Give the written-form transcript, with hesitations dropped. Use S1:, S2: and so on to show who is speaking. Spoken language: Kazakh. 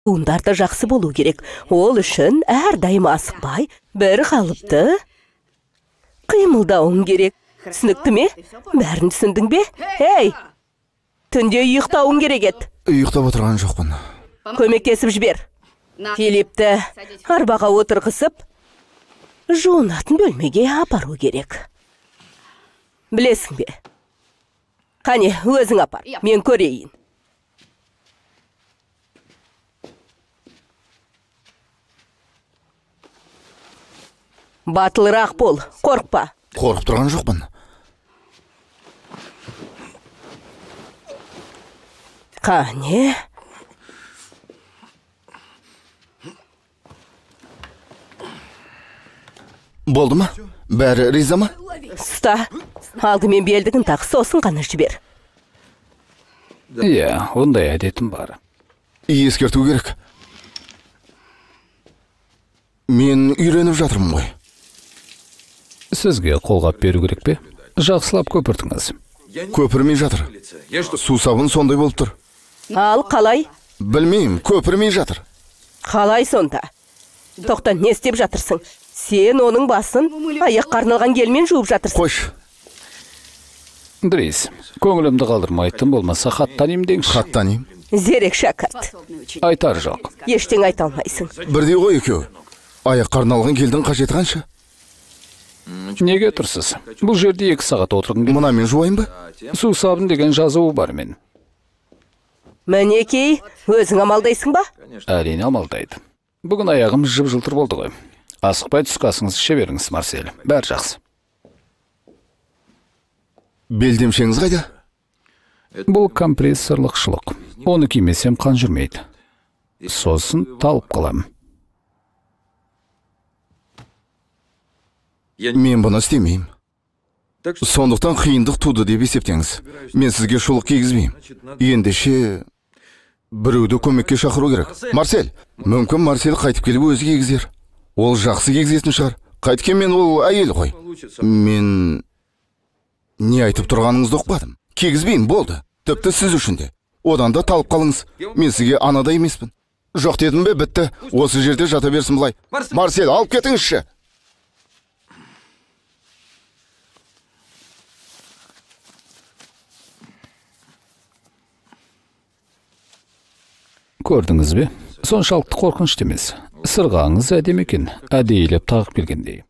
S1: Буындар да жақсы болу керек. Ол үшін әрдайым асықпай, бір қалыпты қимылдауың керек. Түсінікті ме? Бәрін түсіндің бе? Ей! Түнде ұйықтауың керек еді.
S2: Ұйықтап отырған жоқпын.
S1: Көмектесіп жібер. Филипті арбаға отырғызып, жуынатын бөлмеге апару керек. Білесің бе? Қане, өзің апар, мен көрейін. Батылырақ бол, қорықпа.
S2: Қорқып тұрған жоқпын.
S1: Қане?
S2: Болды ма? Бәрі риза ма?
S1: Ұста, алдымен белдігін тақ, сосын ғана жібер.
S3: Иә, ондай әдетім бар.
S2: Ескерту керек. Мен үйреніп жатырмын ғой.
S3: Сізге қолғап беру керек пе? Жақсылап көпіртіңіз.
S2: Көпірмей жатыр. Сусабын сондай болып тұр.
S1: Ал қалай?
S2: Білмеймін, көпірмей жатыр.
S1: Қалай сонда? Тоқтан, не істеп жатырсың? Сен оның басын аяқ қарналған келмен жуып жатырсың.
S2: Қойш.
S3: Дрейс, көңілімді қалдырмайтын болмаса хаттанайым деңші.
S2: Хаттанайым.
S1: Зерек шәкірт.
S3: Айтар жоқ.
S1: Ештен айта алмайсың.
S2: Бірдей ғой екеу. Аяқ қарналған келдің қажеті қанша?
S3: Неге тұрсыз? Бұл жерде 2 сағат отырдым.
S2: Мұна мен жуайын ба?
S3: Сусабын деген жазуы бар мен.
S1: Мінекей, өзің амалдайсың ба?
S3: Әрине амалдайды. Бүгін аяғым жып-жылтыр болды ғой. Асықпай түскі асыңызды іше беріңіз, Марсель. Бәрі жақсы.
S2: Белдемшеңіз қайда?
S3: Бұл компрессорлық шұлық. Оны кимесем қан жүрмейді. Сосын талып қалам.
S2: Мен бұны істемеймін. Сондықтан қиындық туды деп есептеңіз. Мен сізге шұлық кигізбеймін. Ендеше біреуді көмекке шақыру керек. Марсель, мүмкін Марсель қайтып келіп өзі кигізер. Ол жақсы кигізетін шығар. Қайткенмен ол әйел ғой. Мен не айтып тұрғаныңызды ұқпадым. Кигізбеймін, болды. Тіпті сіз үшін де. Одан да талып қалыңыз. Мен сізге анада емеспін. Жоқ дедім бе, бітті. Осы жерде жата берсін бұлай. Марсель, алып кетіңізші.
S3: Көрдіңіз бе? Соншалықты қорқынышты емес. Сырғаңыз әдемі екен, әдейілеп тағып келгендей.